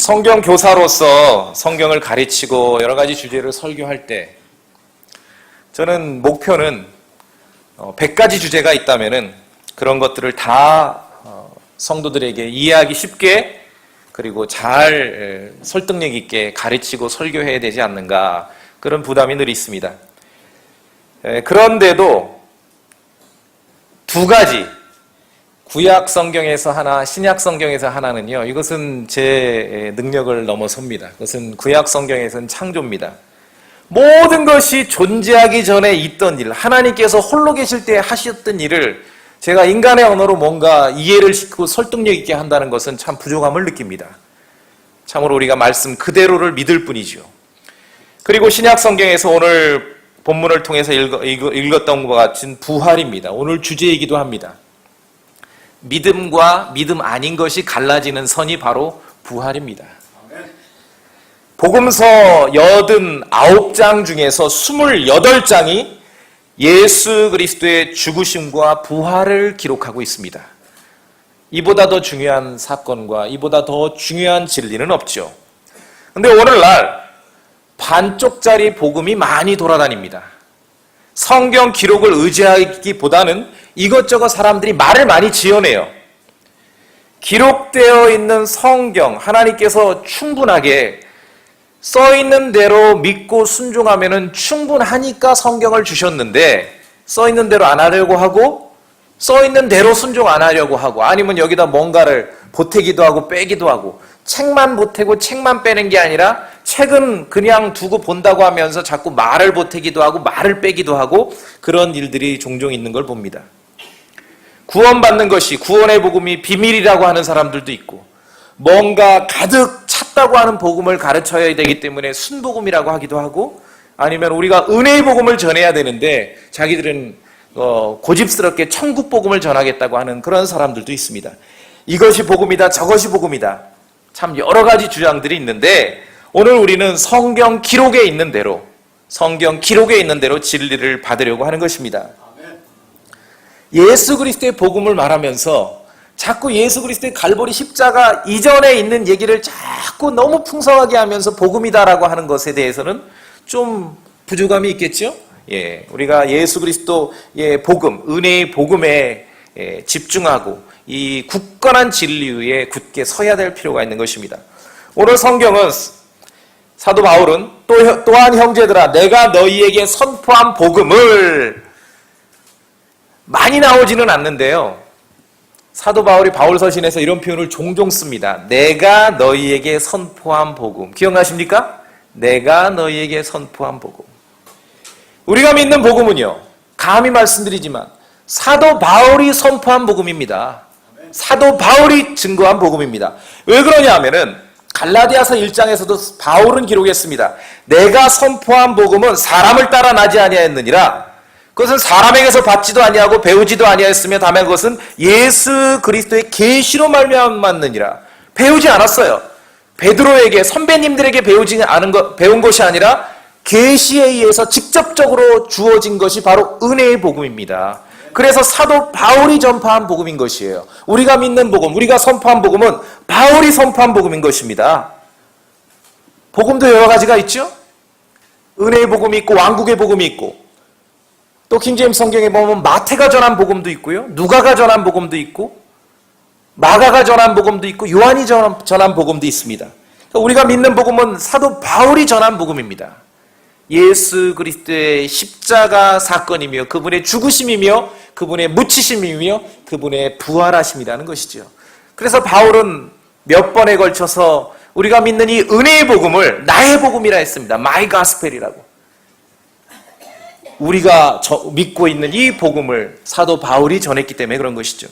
성경 교사로서 성경을 가르치고 여러 가지 주제를 설교할 때 저는 목표는 100가지 주제가 있다면은 그런 것들을 다 성도들에게 이해하기 쉽게 그리고 잘 설득력 있게 가르치고 설교해야 되지 않는가, 그런 부담이 늘 있습니다. 그런데도 두 가지, 구약 성경에서 하나, 신약 성경에서 하나는요, 이것은 제 능력을 넘어섭니다. 그것은 구약 성경에서는 창조입니다. 모든 것이 존재하기 전에 있던 일, 하나님께서 홀로 계실 때 하셨던 일을 제가 인간의 언어로 뭔가 이해를 시키고 설득력 있게 한다는 것은 참 부족함을 느낍니다. 참으로 우리가 말씀 그대로를 믿을 뿐이죠. 그리고 신약 성경에서 오늘 본문을 통해서 읽었던 것과 같은 부활입니다. 오늘 주제이기도 합니다. 믿음과 믿음 아닌 것이 갈라지는 선이 바로 부활입니다. 복음서 89장 중에서 28장이 예수 그리스도의 죽으심과 부활을 기록하고 있습니다. 이보다 더 중요한 사건과 이보다 더 중요한 진리는 없죠. 그런데 오늘날 반쪽짜리 복음이 많이 돌아다닙니다. 성경 기록을 의지하기보다는 이것저것 사람들이 말을 많이 지어내요. 기록되어 있는 성경, 하나님께서 충분하게 써있는 대로 믿고 순종하면 충분하니까 성경을 주셨는데, 써있는 대로 안 하려고 하고 써있는 대로 순종 안 하려고 하고, 아니면 여기다 뭔가를 보태기도 하고 빼기도 하고, 책만 보태고 책만 빼는 게 아니라 책은 그냥 두고 본다고 하면서 자꾸 말을 보태기도 하고 말을 빼기도 하고, 그런 일들이 종종 있는 걸 봅니다. 구원받는 것이, 구원의 복음이 비밀이라고 하는 사람들도 있고, 뭔가 가득 찼다고 하는 복음을 가르쳐야 되기 때문에 순복음이라고 하기도 하고, 아니면 우리가 은혜의 복음을 전해야 되는데 자기들은 고집스럽게 천국 복음을 전하겠다고 하는 그런 사람들도 있습니다. 이것이 복음이다, 저것이 복음이다, 참 여러 가지 주장들이 있는데, 오늘 우리는 성경 기록에 있는 대로, 성경 기록에 있는 대로 진리를 받으려고 하는 것입니다. 예수 그리스도의 복음을 말하면서 자꾸 예수 그리스도의 갈보리 십자가 이전에 있는 얘기를 자꾸 너무 풍성하게 하면서 복음이다라고 하는 것에 대해서는 좀 부족함이 있겠죠? 우리가 예수 그리스도의 복음, 은혜의 복음에 집중하고 이 굳건한 진리 위에 굳게 서야 될 필요가 있는 것입니다. 오늘 성경은 사도 바울은 또한 형제들아, 내가 너희에게 선포한 복음을, 많이 나오지는 않는데요, 사도 바울이 바울서신에서 이런 표현을 종종 씁니다. 내가 너희에게 선포한 복음. 기억나십니까? 내가 너희에게 선포한 복음. 우리가 믿는 복음은요, 감히 말씀드리지만 사도 바울이 선포한 복음입니다. 사도 바울이 증거한 복음입니다. 왜 그러냐 하면은 갈라디아서 1장에서도 바울은 기록했습니다. 내가 선포한 복음은 사람을 따라 나지 아니하였느니라. 그것은 사람에게서 받지도 아니하고 배우지도 아니하였으며 다만 그것은 예수 그리스도의 계시로 말미암았느니라. 배우지 않았어요. 베드로에게, 선배님들에게 배운 것이 아니라 계시에 의해서 직접적으로 주어진 것이 바로 은혜의 복음입니다. 그래서 사도 바울이 전파한 복음인 것이에요. 우리가 믿는 복음, 우리가 선포한 복음은 바울이 선포한 복음인 것입니다. 복음도 여러 가지가 있죠. 은혜의 복음이 있고 왕국의 복음이 있고, 또 킹제임스 성경에 보면 마태가 전한 복음도 있고요, 누가가 전한 복음도 있고, 마가가 전한 복음도 있고, 요한이 전한 복음도 있습니다. 그러니까 우리가 믿는 복음은 사도 바울이 전한 복음입니다. 예수 그리스도의 십자가 사건이며 그분의 죽으심이며 그분의 묻히심이며 그분의 부활하심이라는 것이죠. 그래서 바울은 몇 번에 걸쳐서 우리가 믿는 이 은혜의 복음을 나의 복음이라 했습니다. My Gospel이라고. 우리가 믿고 있는 이 복음을 사도 바울이 전했기 때문에 그런 것이죠.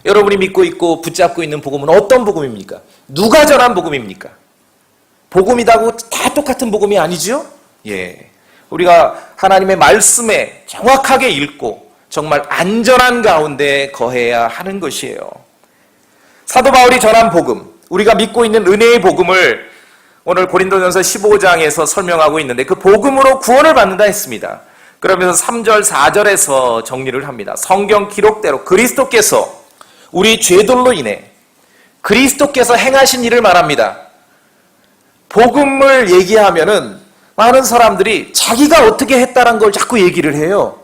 여러분이 믿고 있고 붙잡고 있는 복음은 어떤 복음입니까? 누가 전한 복음입니까? 복음이라고 다 똑같은 복음이 아니죠? 우리가 하나님의 말씀에 정확하게 읽고 정말 안전한 가운데 거해야 하는 것이에요. 사도 바울이 전한 복음, 우리가 믿고 있는 은혜의 복음을 오늘 고린도전서 15장에서 설명하고 있는데, 그 복음으로 구원을 받는다 했습니다. 그러면서 3절, 4절에서 정리를 합니다. 성경 기록대로 그리스도께서 우리 죄들로 인해 그리스도께서 행하신 일을 말합니다. 복음을 얘기하면은 많은 사람들이 자기가 어떻게 했다는 걸 자꾸 얘기를 해요.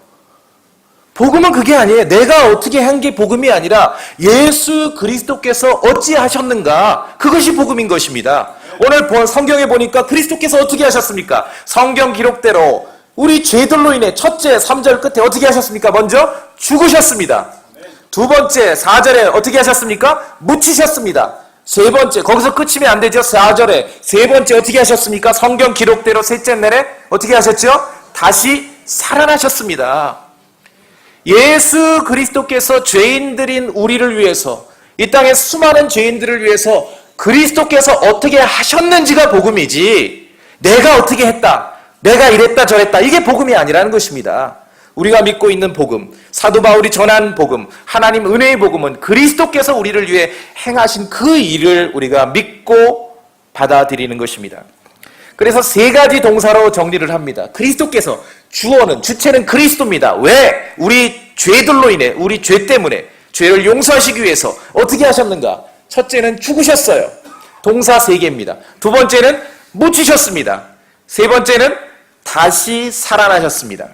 복음은 그게 아니에요. 내가 어떻게 한 게 복음이 아니라 예수 그리스도께서 어찌 하셨는가, 그것이 복음인 것입니다. 오늘 성경에 보니까 그리스도께서 어떻게 하셨습니까? 성경 기록대로 우리 죄들로 인해 첫째 3절 끝에 어떻게 하셨습니까? 먼저 죽으셨습니다. 두 번째 4절에 어떻게 하셨습니까? 묻히셨습니다. 세 번째, 거기서 끝이면 안 되죠. 4절에 세 번째 어떻게 하셨습니까? 성경 기록대로 셋째 날에 어떻게 하셨죠? 다시 살아나셨습니다. 예수 그리스도께서 죄인들인 우리를 위해서, 이 땅의 수많은 죄인들을 위해서 그리스도께서 어떻게 하셨는지가 복음이지, 내가 어떻게 했다, 내가 이랬다 저랬다, 이게 복음이 아니라는 것입니다. 우리가 믿고 있는 복음, 사도 바울이 전한 복음, 하나님 은혜의 복음은 그리스도께서 우리를 위해 행하신 그 일을 우리가 믿고 받아들이는 것입니다. 그래서 세 가지 동사로 정리를 합니다. 그리스도께서, 주체는 그리스도입니다. 왜? 우리 죄들로 인해, 우리 죄 때문에 죄를 용서하시기 위해서 어떻게 하셨는가? 첫째는 죽으셨어요. 동사 세 개입니다. 두 번째는 묻히셨습니다. 세 번째는 다시 살아나셨습니다.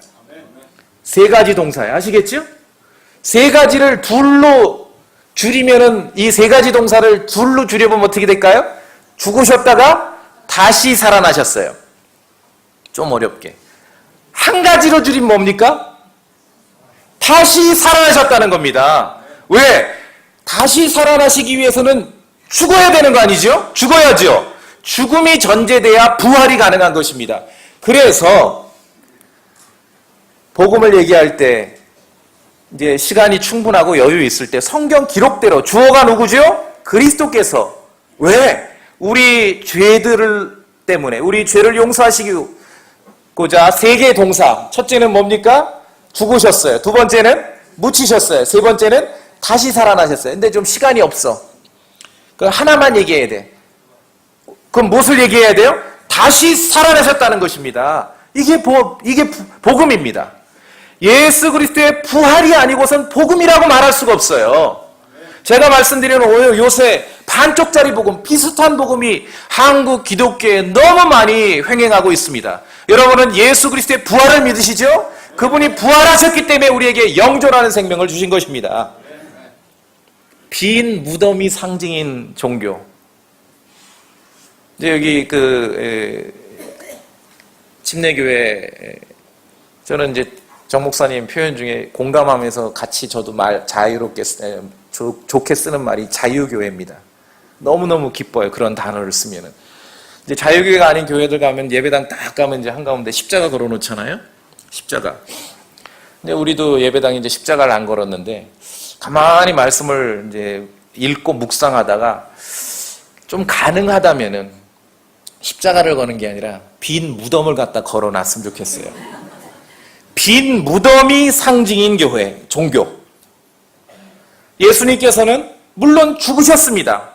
세 가지 동사예요. 아시겠죠? 세 가지를 둘로 줄이면은, 이 세 가지 동사를 둘로 줄여보면 어떻게 될까요? 죽으셨다가 다시 살아나셨어요. 좀 어렵게. 한 가지로 줄이면 뭡니까? 다시 살아나셨다는 겁니다. 왜? 다시 살아나시기 위해서는 죽어야 되는 거 아니죠? 죽어야죠. 죽음이 전제돼야 부활이 가능한 것입니다. 그래서 복음을 얘기할 때, 이제 시간이 충분하고 여유 있을 때 성경 기록대로 주어가 누구죠? 그리스도께서. 왜? 우리 죄들 때문에, 우리 죄를 용서하시고자 세 개의 동사. 첫째는 뭡니까? 죽으셨어요. 두 번째는 묻히셨어요. 세 번째는 다시 살아나셨어요. 근데 좀 시간이 없어. 그럼 하나만 얘기해야 돼. 그럼 무엇을 얘기해야 돼요? 다시 살아나셨다는 것입니다. 이게 복음입니다. 예수 그리스도의 부활이 아니고선 복음이라고 말할 수가 없어요. 제가 말씀드리는 요새 반쪽짜리 복음, 비슷한 복음이 한국 기독교에 너무 많이 횡행하고 있습니다. 여러분은 예수 그리스도의 부활을 믿으시죠? 그분이 부활하셨기 때문에 우리에게 영존하는 생명을 주신 것입니다. 빈 무덤이 상징인 종교. 이제 여기 침례교회, 저는 이제 정 목사님 표현 중에 공감하면서 같이 저도 자유롭게 좋게 쓰는 말이 자유교회입니다. 너무너무 기뻐요. 그런 단어를 쓰면은. 이제 자유교회가 아닌 교회들 가면 예배당 딱 가면 이제 한가운데 십자가 걸어 놓잖아요. 십자가. 근데 우리도 예배당에 이제 십자가를 안 걸었는데, 가만히 말씀을 이제 읽고 묵상하다가 좀 가능하다면은 십자가를 거는 게 아니라 빈 무덤을 갖다 걸어 놨으면 좋겠어요. 빈 무덤이 상징인 교회, 종교. 예수님께서는 물론 죽으셨습니다.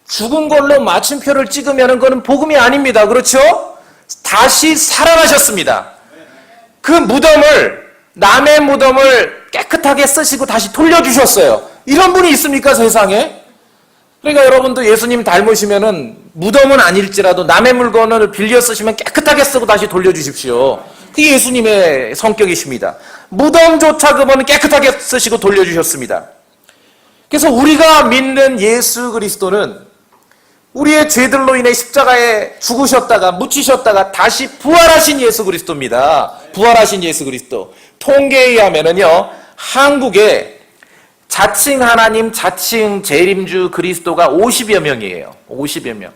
죽은 걸로 마침표를 찍으면 그건 복음이 아닙니다. 그렇죠? 다시 살아나셨습니다. 그 무덤을, 남의 무덤을 깨끗하게 쓰시고 다시 돌려주셨어요. 이런 분이 있습니까, 세상에? 그러니까 여러분도 예수님 닮으시면은 무덤은 아닐지라도 남의 물건을 빌려 쓰시면 깨끗하게 쓰고 다시 돌려주십시오. 그게 예수님의 성격이십니다. 무덤조차 그분은 깨끗하게 쓰시고 돌려주셨습니다. 그래서 우리가 믿는 예수 그리스도는 우리의 죄들로 인해 십자가에 죽으셨다가 묻히셨다가 다시 부활하신 예수 그리스도입니다. 부활하신 예수 그리스도. 통계에 의하면은요, 한국에 자칭 하나님, 자칭 재림주 그리스도가 50여 명이에요. 50여 명.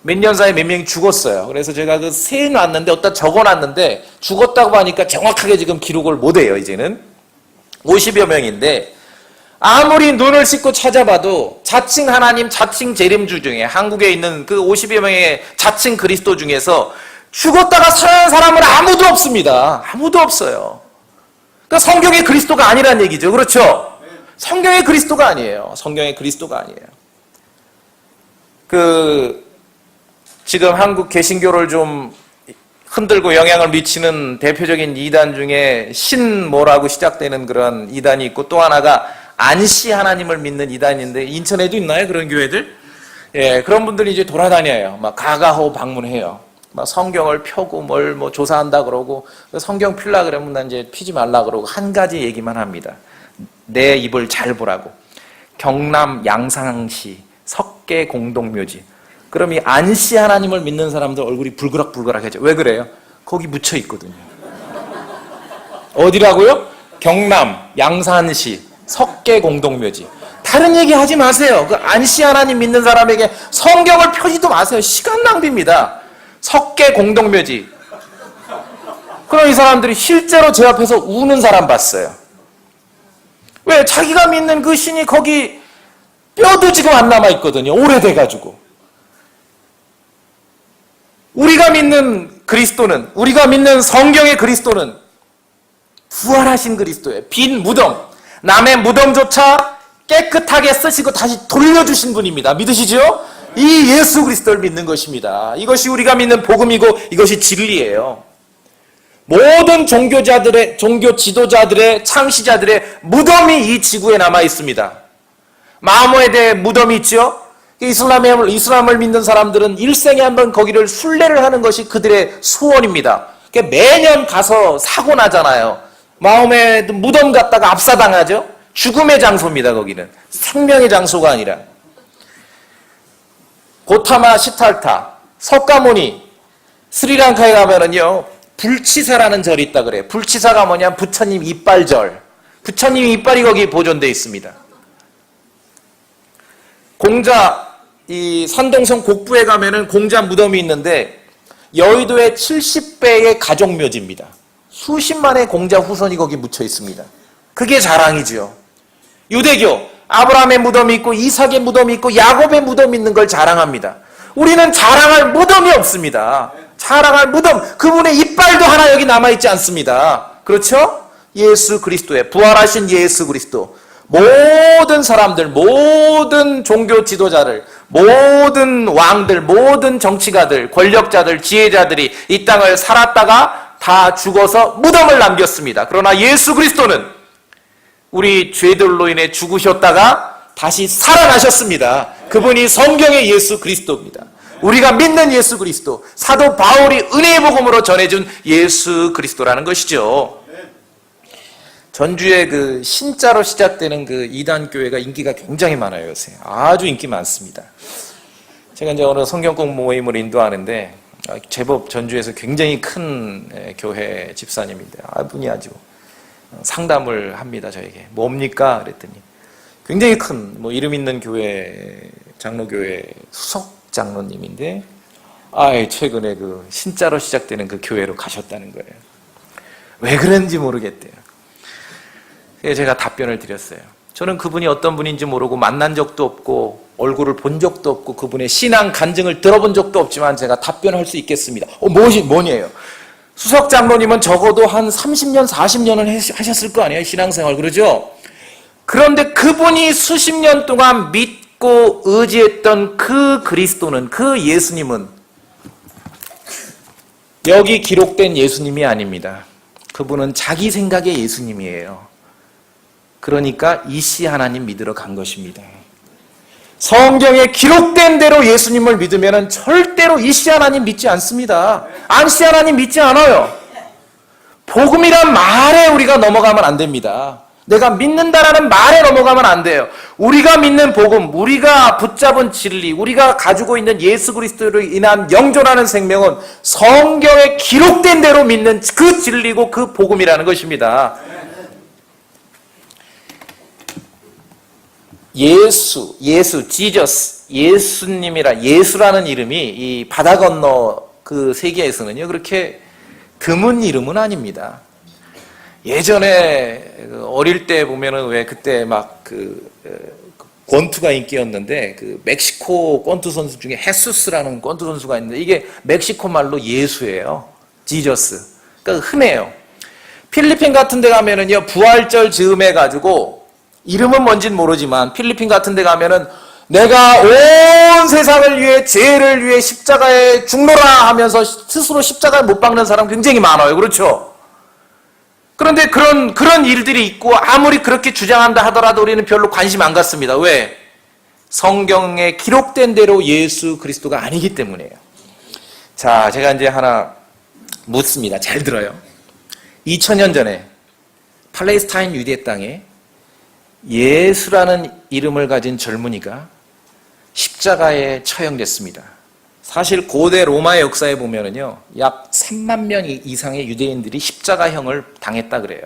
몇 년 사이에 몇 명이 죽었어요. 그래서 제가 그 세놨는데, 어디다 적어놨는데, 죽었다고 하니까 정확하게 지금 기록을 못해요, 이제는. 50여 명인데, 아무리 눈을 씻고 찾아봐도 자칭 하나님, 자칭 재림주 중에, 한국에 있는 그 50여 명의 자칭 그리스도 중에서 죽었다가 살아난 사람은 아무도 없습니다. 아무도 없어요. 그러니까 성경의 그리스도가 아니란 얘기죠. 그렇죠? 성경의 그리스도가 아니에요. 성경의 그리스도가 아니에요. 지금 한국 개신교를 좀 흔들고 영향을 미치는 대표적인 이단 중에 신모라고 시작되는 그런 이단이 있고, 또 하나가 안시 하나님을 믿는 이단인데, 인천에도 있나요? 그런 교회들? 예, 그런 분들이 이제 돌아다녀요. 막 가가호 방문해요. 막 성경을 펴고 뭘 뭐 조사한다 그러고, 성경 필라 그러면 난 이제 피지 말라 그러고, 한 가지 얘기만 합니다. 내 입을 잘 보라고. 경남 양산시 석계 공동묘지. 그럼 이 안씨 하나님을 믿는 사람들 얼굴이 불그락불그락해져. 왜 그래요? 거기 묻혀 있거든요. 어디라고요? 경남 양산시 석계 공동묘지. 다른 얘기 하지 마세요. 그 안씨 하나님 믿는 사람에게 성경을 펴지도 마세요. 시간 낭비입니다. 석계 공동묘지. 그럼 이 사람들이 실제로 제 앞에서 우는 사람 봤어요. 왜? 자기가 믿는 그 신이 거기 뼈도 지금 안 남아있거든요. 오래돼가지고. 우리가 믿는 그리스도는, 우리가 믿는 성경의 그리스도는 부활하신 그리스도예요. 빈 무덤, 남의 무덤조차 깨끗하게 쓰시고 다시 돌려주신 분입니다. 믿으시죠? 이 예수 그리스도를 믿는 것입니다. 이것이 우리가 믿는 복음이고 이것이 진리예요. 모든 종교자들의, 종교 지도자들의, 창시자들의 무덤이 이 지구에 남아 있습니다. 마호메드의 무덤이 있죠? 이슬람을 믿는 사람들은 일생에 한번 거기를 순례를 하는 것이 그들의 소원입니다. 매년 가서 사고 나잖아요. 마호메드 무덤 갔다가 압사당하죠? 죽음의 장소입니다, 거기는. 생명의 장소가 아니라. 고타마 시탈타, 석가모니, 스리랑카에 가면은요, 불치사라는 절이 있다 그래요. 불치사가 뭐냐? 부처님 이빨절. 부처님 이빨이 거기 보존되어 있습니다. 공자, 이 산동성 곡부에 가면은 공자 무덤이 있는데 여의도의 70배의 가족묘지입니다. 수십만의 공자 후손이 거기 묻혀 있습니다. 그게 자랑이죠. 유대교, 아브라함의 무덤이 있고 이삭의 무덤이 있고 야곱의 무덤이 있는 걸 자랑합니다. 우리는 자랑할 무덤이 없습니다. 자랑할 무덤, 그분의 이빨도 하나 여기 남아있지 않습니다. 그렇죠? 예수 그리스도의, 부활하신 예수 그리스도. 모든 사람들, 모든 종교 지도자들, 모든 왕들, 모든 정치가들, 권력자들, 지혜자들이 이 땅을 살았다가 다 죽어서 무덤을 남겼습니다. 그러나 예수 그리스도는 우리 죄들로 인해 죽으셨다가 다시 살아나셨습니다. 그분이 성경의 예수 그리스도입니다. 우리가 믿는 예수 그리스도, 사도 바울이 은혜의 복음으로 전해준 예수 그리스도라는 것이죠. 전주에 그 신자로 시작되는 그 이단 교회가 인기가 굉장히 많아요, 요새. 아주 인기 많습니다. 제가 이제 어느 성경공 모임을 인도하는데 제법 전주에서 굉장히 큰 교회 집사님인데 분이 아주 상담을 합니다, 저에게. 뭡니까? 그랬더니 굉장히 큰 뭐 이름 있는 교회, 장로교회 수석 장로님인데 최근에 그 신자로 시작되는 그 교회로 가셨다는 거예요. 왜 그런지 모르겠대요. 제가 답변을 드렸어요. 저는 그분이 어떤 분인지 모르고 만난 적도 없고 얼굴을 본 적도 없고 그분의 신앙 간증을 들어본 적도 없지만 제가 답변할 수 있겠습니다. 뭐니에요? 수석 장로님은 적어도 한 30년, 40년은 하셨을 거 아니에요? 신앙생활, 그러죠? 그런데 그분이 수십 년 동안 믿고 의지했던 그 그리스도는, 그 예수님은 여기 기록된 예수님이 아닙니다. 그분은 자기 생각의 예수님이에요. 그러니까 이씨 하나님 믿으러 간 것입니다. 성경에 기록된 대로 예수님을 믿으면 절대로 이씨 하나님 믿지 않습니다. 안씨 하나님 믿지 않아요. 복음이란 말에 우리가 넘어가면 안 됩니다. 내가 믿는다라는 말에 넘어가면 안 돼요. 우리가 믿는 복음, 우리가 붙잡은 진리, 우리가 가지고 있는 예수 그리스도로 인한 영존하는 생명은 성경에 기록된 대로 믿는 그 진리고 그 복음이라는 것입니다. 지저스, 예수님이라, 예수라는 이름이 이 바다 건너 그 세계에서는요, 그렇게 드문 이름은 아닙니다. 예전에 어릴 때 보면은 왜 그때 막 권투가 인기였는데 그 멕시코 권투 선수 중에 헤수스라는 권투 선수가 있는데 이게 멕시코 말로 예수예요. 지저스. 그러니까 흔해요. 필리핀 같은 데 가면은요, 부활절 즈음해 가지고 이름은 뭔진 모르지만 필리핀 같은 데 가면은 내가 온 세상을 위해 죄를 위해 십자가에 죽노라 하면서 스스로 십자가에 못 박는 사람 굉장히 많아요. 그렇죠? 그런데 그런 일들이 있고 아무리 그렇게 주장한다 하더라도 우리는 별로 관심 안 갖습니다. 왜? 성경에 기록된 대로 예수 그리스도가 아니기 때문이에요. 자, 제가 이제 하나 묻습니다. 잘 들어요. 2000년 전에 팔레스타인 유대 땅에 예수라는 이름을 가진 젊은이가 십자가에 처형됐습니다. 사실 고대 로마의 역사에 보면은요, 약 3만 명 이상의 유대인들이 십자가형을 당했다 그래요.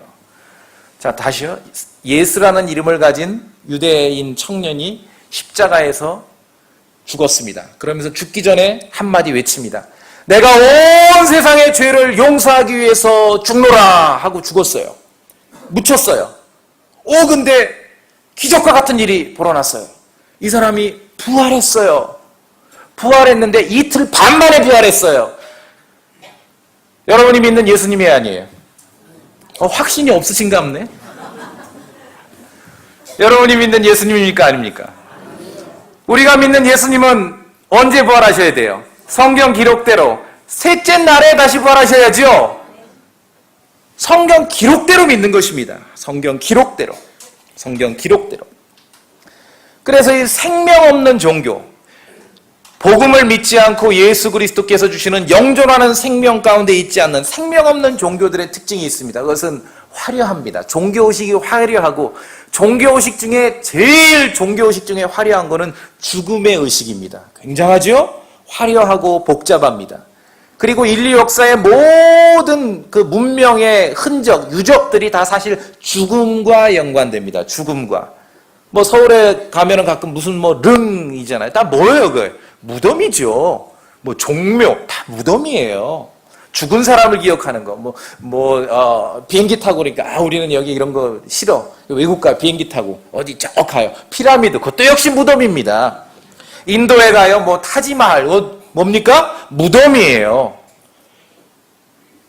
자, 다시요. 예수라는 이름을 가진 유대인 청년이 십자가에서 죽었습니다. 그러면서 죽기 전에 한마디 외칩니다. 내가 온 세상의 죄를 용서하기 위해서 죽노라 하고 죽었어요. 묻혔어요. 근데 기적과 같은 일이 벌어났어요. 이 사람이 부활했어요. 부활했는데 이틀 반 만에 부활했어요. 여러분이 믿는 예수님이 아니에요. 확신이 없으신가 보네. 여러분이 믿는 예수님입니까 아닙니까? 우리가 믿는 예수님은 언제 부활하셔야 돼요? 성경 기록대로 셋째 날에 다시 부활하셔야죠. 성경 기록대로 믿는 것입니다. 성경 기록대로. 성경 기록대로. 그래서 이 생명 없는 종교, 복음을 믿지 않고 예수 그리스도께서 주시는 영존하는 생명 가운데 있지 않는 생명 없는 종교들의 특징이 있습니다. 그것은 화려합니다. 종교의식이 화려하고, 종교의식 중에 제일 종교의식 중에 화려한 거는 죽음의 의식입니다. 굉장하죠? 화려하고 복잡합니다. 그리고 인류 역사의 모든 그 문명의 흔적, 유적들이 다 사실 죽음과 연관됩니다. 죽음과. 뭐 서울에 가면은 가끔 무슨 뭐 릉이잖아요. 다 뭐예요, 그게? 무덤이죠. 뭐 종묘, 다 무덤이에요. 죽은 사람을 기억하는 거. 비행기 타고 그러니까, 우리는 여기 이런 거 싫어. 외국 가요, 비행기 타고. 어디 저 가요. 피라미드, 그것도 역시 무덤입니다. 인도에 가요, 타지마할, 뭡니까? 무덤이에요.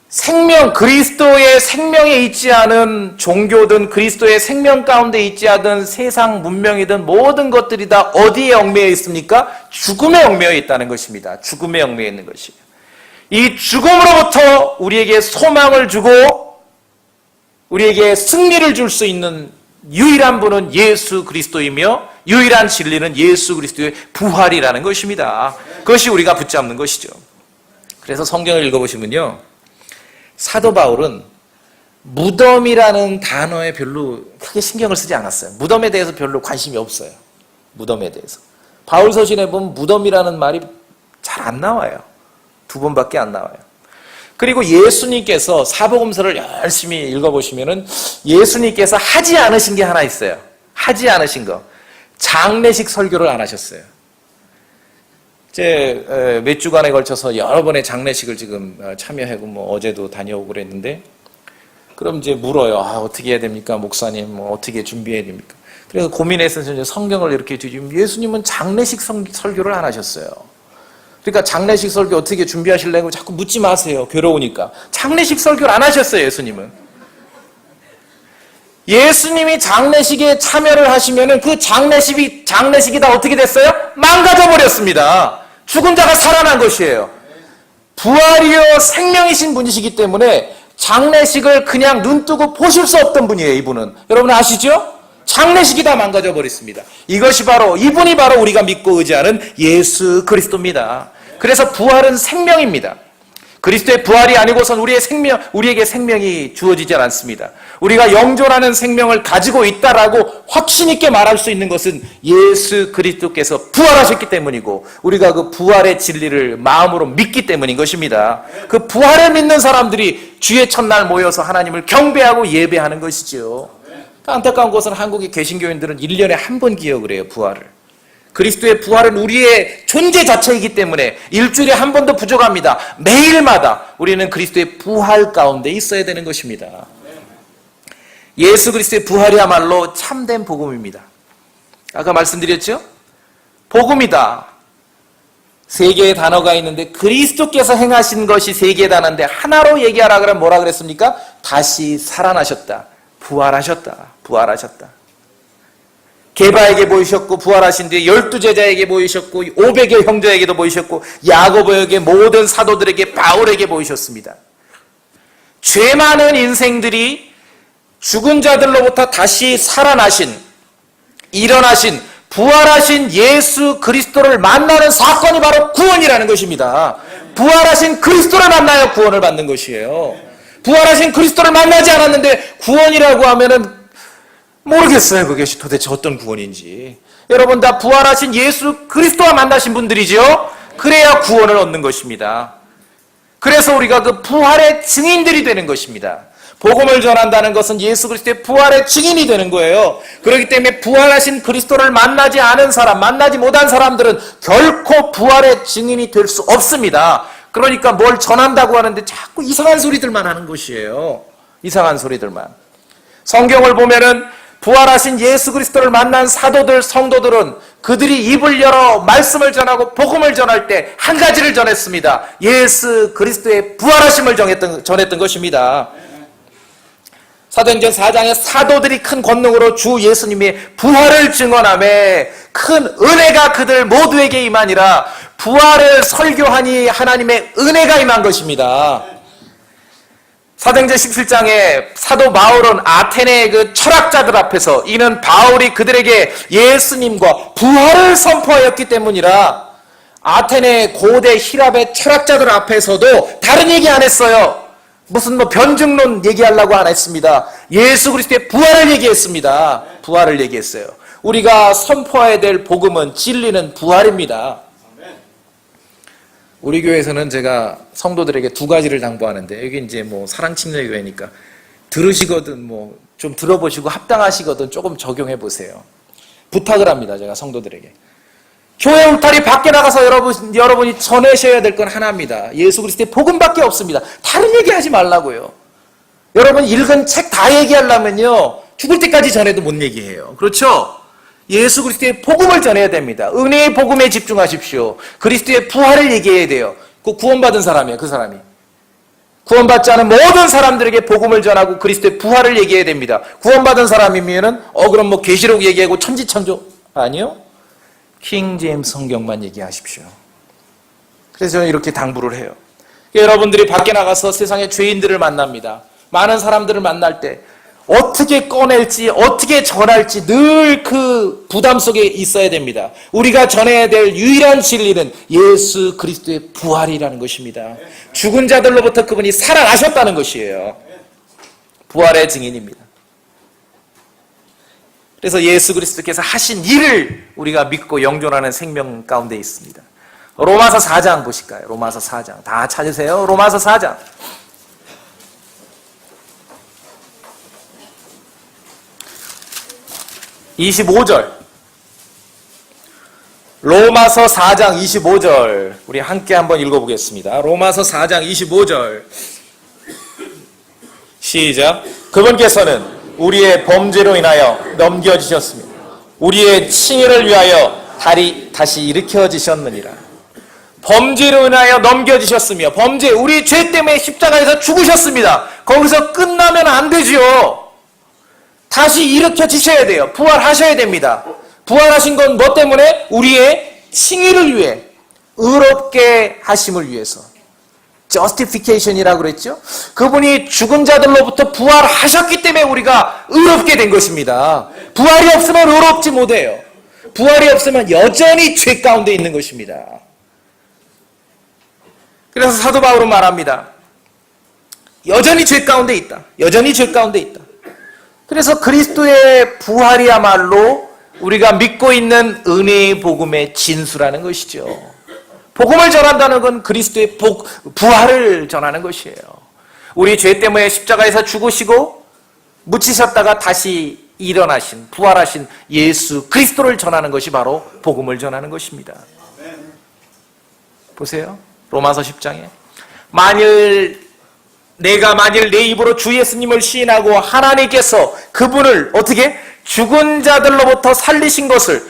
생명, 그리스도의 생명에 있지 않은 종교든 그리스도의 생명 가운데 있지 않은 세상 문명이든 모든 것들이 다 어디에 얽매여 있습니까? 죽음에 얽매여 있다는 것입니다. 죽음에 얽매여 있는 것이에요. 이 죽음으로부터 우리에게 소망을 주고 우리에게 승리를 줄 수 있는 유일한 분은 예수 그리스도이며 유일한 진리는 예수 그리스도의 부활이라는 것입니다. 그것이 우리가 붙잡는 것이죠. 그래서 성경을 읽어보시면요, 사도 바울은 무덤이라는 단어에 별로 크게 신경을 쓰지 않았어요. 무덤에 대해서 별로 관심이 없어요. 무덤에 대해서. 바울 서신에 보면 무덤이라는 말이 잘 안 나와요. 2번밖에 안 나와요. 그리고 예수님께서 사복음서를 열심히 읽어보시면은 예수님께서 하지 않으신 게 하나 있어요. 하지 않으신 거. 장례식 설교를 안 하셨어요. 이제 몇 주간에 걸쳐서 여러 번의 장례식을 지금 참여하고 어제도 다녀오고 그랬는데, 그럼 이제 물어요. 어떻게 해야 됩니까? 목사님, 어떻게 준비해야 됩니까? 그래서 고민해서 이제 성경을 이렇게 뒤지면 예수님은 장례식 설교를 안 하셨어요. 그러니까 장례식 설교 어떻게 준비하실래고 자꾸 묻지 마세요. 괴로우니까. 장례식 설교를 안 하셨어요, 예수님은. 예수님이 장례식에 참여를 하시면은 그 장례식이 다 어떻게 됐어요? 망가져 버렸습니다. 죽은 자가 살아난 것이에요. 부활이요 생명이신 분이시기 때문에 장례식을 그냥 눈 뜨고 보실 수 없던 분이에요, 이분은. 여러분 아시죠? 장례식이 다 망가져 버렸습니다. 이분이 바로 우리가 믿고 의지하는 예수 그리스도입니다. 그래서 부활은 생명입니다. 그리스도의 부활이 아니고선 우리에게 생명이 주어지지 않습니다. 우리가 영존하는 생명을 가지고 있다라고 확신 있게 말할 수 있는 것은 예수 그리스도께서 부활하셨기 때문이고, 우리가 그 부활의 진리를 마음으로 믿기 때문인 것입니다. 그 부활을 믿는 사람들이 주의 첫날 모여서 하나님을 경배하고 예배하는 것이죠. 안타까운 것은 한국의 개신교인들은 1년에 한 번 기억을 해요, 부활을. 그리스도의 부활은 우리의 존재 자체이기 때문에 일주일에 한 번도 부족합니다. 매일마다 우리는 그리스도의 부활 가운데 있어야 되는 것입니다. 예수 그리스도의 부활이야말로 참된 복음입니다. 아까 말씀드렸죠? 복음이다. 3개의 단어가 있는데 그리스도께서 행하신 것이 3개의 단어인데 하나로 얘기하라 그러면 뭐라 그랬습니까? 다시 살아나셨다. 부활하셨다. 게바에게 보이셨고 부활하신 뒤에 12제자에게 보이셨고 500의 형제에게도 보이셨고 야고보에게 모든 사도들에게 바울에게 보이셨습니다. 죄 많은 인생들이 죽은 자들로부터 다시 살아나신, 일어나신 부활하신 예수 그리스도를 만나는 사건이 바로 구원이라는 것입니다. 부활하신 그리스도를 만나야 구원을 받는 것이에요. 부활하신 그리스도를 만나지 않았는데 구원이라고 하면은 모르겠어요. 그게 도대체 어떤 구원인지. 여러분 다 부활하신 예수 그리스도와 만나신 분들이죠. 그래야 구원을 얻는 것입니다. 그래서 우리가 그 부활의 증인들이 되는 것입니다. 복음을 전한다는 것은 예수 그리스도의 부활의 증인이 되는 거예요. 그렇기 때문에 부활하신 그리스도를 만나지 않은 사람, 만나지 못한 사람들은 결코 부활의 증인이 될 수 없습니다. 그러니까 뭘 전한다고 하는데 자꾸 이상한 소리들만 하는 것이에요. 이상한 소리들만. 성경을 보면은 부활하신 예수 그리스도를 만난 사도들, 성도들은 그들이 입을 열어 말씀을 전하고 복음을 전할 때 한 가지를 전했습니다. 예수 그리스도의 부활하심을 전했던 것입니다. 사도행전 4장에 사도들이 큰 권능으로 주 예수님의 부활을 증언하며 큰 은혜가 그들 모두에게 임하니라. 부활을 설교하니 하나님의 은혜가 임한 것입니다. 사도행전 17장에 사도 바울은 아테네의 그 철학자들 앞에서 이는 바울이 그들에게 예수님과 부활을 선포하였기 때문이라. 아테네 고대 히랍의 철학자들 앞에서도 다른 얘기 안 했어요. 무슨 변증론 얘기하려고 안 했습니다. 예수 그리스도의 부활을 얘기했습니다. 부활을 얘기했어요. 우리가 선포해야 될 복음은 진리는 부활입니다. 우리 교회에서는 제가 성도들에게 두 가지를 당부하는데, 여기 이제 사랑침례교회니까 들으시거든 좀 들어보시고 합당하시거든 조금 적용해 보세요. 부탁을 합니다. 제가 성도들에게. 교회 울타리 밖에 나가서 여러분이 전하셔야 될 건 하나입니다. 예수 그리스도의 복음밖에 없습니다. 다른 얘기하지 말라고요. 여러분 읽은 책 다 얘기하려면요 죽을 때까지 전해도 못 얘기해요. 그렇죠? 예수 그리스도의 복음을 전해야 됩니다. 은혜의 복음에 집중하십시오. 그리스도의 부활을 얘기해야 돼요. 그 구원받은 사람이에요. 그 사람이. 구원받지 않은 모든 사람들에게 복음을 전하고 그리스도의 부활을 얘기해야 됩니다. 구원받은 사람이면은 그럼 계시록 얘기하고 천지천조 아니요. 킹 제임스 성경만 얘기하십시오. 그래서 저는 이렇게 당부를 해요. 여러분들이 밖에 나가서 세상의 죄인들을 만납니다. 많은 사람들을 만날 때 어떻게 꺼낼지 어떻게 전할지 늘 그 부담 속에 있어야 됩니다. 우리가 전해야 될 유일한 진리는 예수 그리스도의 부활이라는 것입니다. 죽은 자들로부터 그분이 살아나셨다는 것이에요. 부활의 증인입니다. 그래서 예수 그리스도께서 하신 일을 우리가 믿고 영존하는 생명 가운데 있습니다. 로마서 4장 보실까요? 로마서 4장 다 찾으세요. 로마서 4장 25절. 로마서 4장 25절 우리 함께 한번 읽어보겠습니다. 로마서 4장 25절 시작. 그분께서는 우리의 범죄로 인하여 넘겨지셨으며 우리의 칭의를 위하여 다시 일으켜지셨느니라. 범죄로 인하여 넘겨지셨으며 범죄, 우리 죄 때문에 십자가에서 죽으셨습니다. 거기서 끝나면 안 되죠. 다시 일으켜지셔야 돼요. 부활하셔야 됩니다. 부활하신 건 뭐 때문에? 우리의 칭의를 위해, 의롭게 하심을 위해서. justification이라고 그랬죠? 그분이 죽은 자들로부터 부활하셨기 때문에 우리가 의롭게 된 것입니다. 부활이 없으면 의롭지 못해요. 부활이 없으면 여전히 죄 가운데 있는 것입니다. 그래서 사도 바울은 말합니다. 여전히 죄 가운데 있다. 여전히 죄 가운데 있다. 그래서 그리스도의 부활이야말로 우리가 믿고 있는 은혜의 복음의 진수라는 것이죠. 복음을 전한다는 건 그리스도의 부활을 전하는 것이에요. 우리 죄 때문에 십자가에서 죽으시고 묻히셨다가 다시 일어나신, 부활하신 예수 그리스도를 전하는 것이 바로 복음을 전하는 것입니다. 보세요. 로마서 10장에 내가 만일 내 입으로 주 예수님을 시인하고 하나님께서 그분을 어떻게 죽은 자들로부터 살리신 것을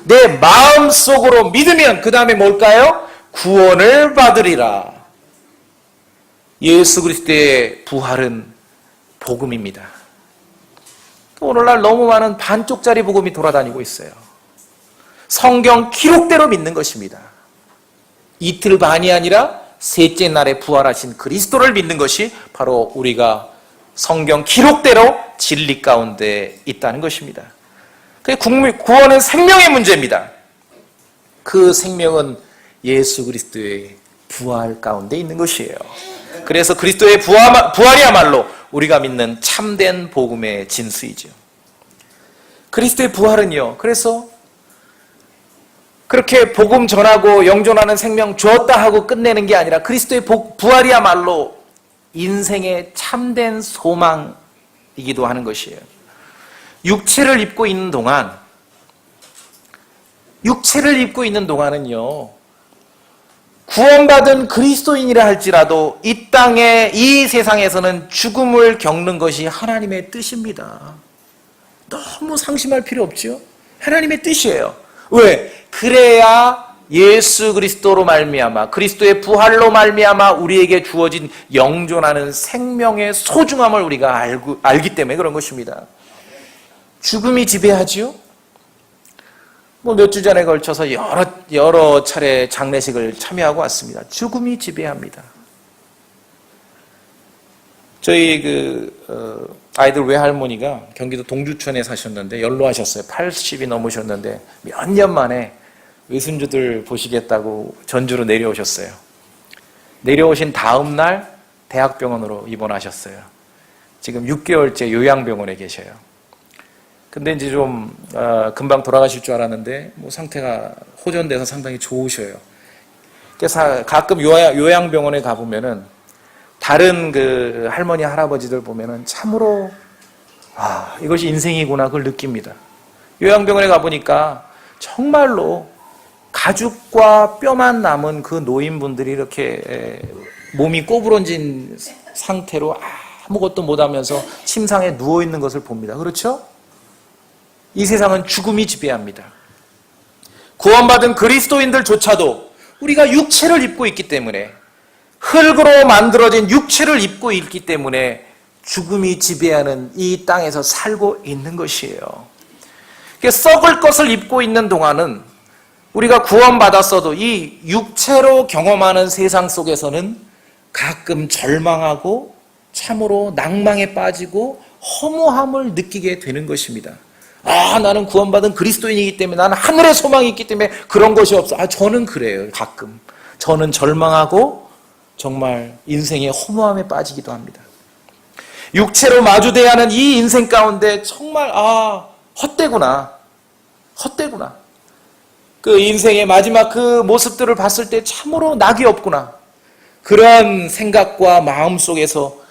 내 마음속으로 믿으면 그 다음에 뭘까요? 구원을 받으리라. 예수 그리스도의 부활은 복음입니다. 오늘날 너무 많은 반쪽짜리 복음이 돌아다니고 있어요. 성경 기록대로 믿는 것입니다. 이틀 반이 아니라 셋째 날에 부활하신 그리스도를 믿는 것이 바로 우리가 성경 기록대로 진리 가운데 있다는 것입니다. 구원은 생명의 문제입니다. 그 생명은 예수 그리스도의 부활 가운데 있는 것이에요. 그래서 그리스도의 부활이야말로 우리가 믿는 참된 복음의 진수이죠. 그리스도의 부활은요, 그래서 그렇게 복음 전하고 영존하는 생명 주었다 하고 끝내는 게 아니라 그리스도의 부활이야말로 인생의 참된 소망이기도 하는 것이에요. 육체를 입고 있는 동안은요, 구원받은 그리스도인이라 할지라도 이 땅에, 이 세상에서는 죽음을 겪는 것이 하나님의 뜻입니다. 너무 상심할 필요 없죠? 하나님의 뜻이에요. 왜? 그래야 예수 그리스도로 말미암아, 그리스도의 부활로 말미암아 우리에게 주어진 영존하는 생명의 소중함을 우리가 알기 때문에 그런 것입니다. 죽음이 지배하지요? 몇 주 전에 걸쳐서 여러 차례 장례식을 참여하고 왔습니다. 죽음이 지배합니다. 저희 아이들 외할머니가 경기도 동주천에 사셨는데 연로하셨어요. 80이 넘으셨는데 몇 년 만에 외손주들 보시겠다고 전주로 내려오셨어요. 내려오신 다음 날 대학병원으로 입원하셨어요. 지금 6개월째 요양병원에 계셔요. 근데 이제 좀 금방 돌아가실 줄 알았는데 상태가 호전돼서 상당히 좋으셔요. 그래서 가끔 요양병원에 가보면은 다른 그 할머니 할아버지들 보면은 참으로 이것이 인생이구나 그걸 느낍니다. 요양병원에 가보니까 정말로 가죽과 뼈만 남은 그 노인분들이 이렇게 몸이 꼬부러진 상태로 아무것도 못하면서 침상에 누워있는 것을 봅니다. 그렇죠? 이 세상은 죽음이 지배합니다. 구원받은 그리스도인들조차도 우리가 육체를 입고 있기 때문에, 흙으로 만들어진 육체를 입고 있기 때문에 죽음이 지배하는 이 땅에서 살고 있는 것이에요. 썩을 것을 입고 있는 동안은 우리가 구원받았어도 이 육체로 경험하는 세상 속에서는 가끔 절망하고 참으로 낭망에 빠지고 허무함을 느끼게 되는 것입니다. 나는 구원받은 그리스도인이기 때문에, 나는 하늘의 소망이 있기 때문에 그런 것이 없어. 저는 그래요. 가끔 저는 절망하고 정말 인생의 허무함에 빠지기도 합니다. 육체로 마주대야 하는 이 인생 가운데 정말 헛되구나. 그 인생의 마지막 그 모습들을 봤을 때 참으로 낙이 없구나. 그런 생각과 마음 속에서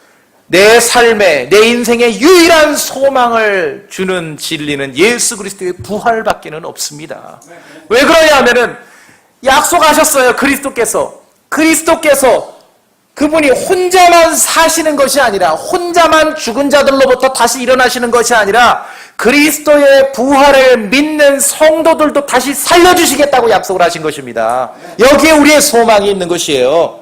내 삶에, 내 인생의 유일한 소망을 주는 진리는 예수 그리스도의 부활밖에는 없습니다. 왜 그러냐 하면은 약속하셨어요. 그리스도께서 그분이 혼자만 사시는 것이 아니라, 혼자만 죽은 자들로부터 다시 일어나시는 것이 아니라 그리스도의 부활을 믿는 성도들도 다시 살려주시겠다고 약속을 하신 것입니다. 여기에 우리의 소망이 있는 것이에요.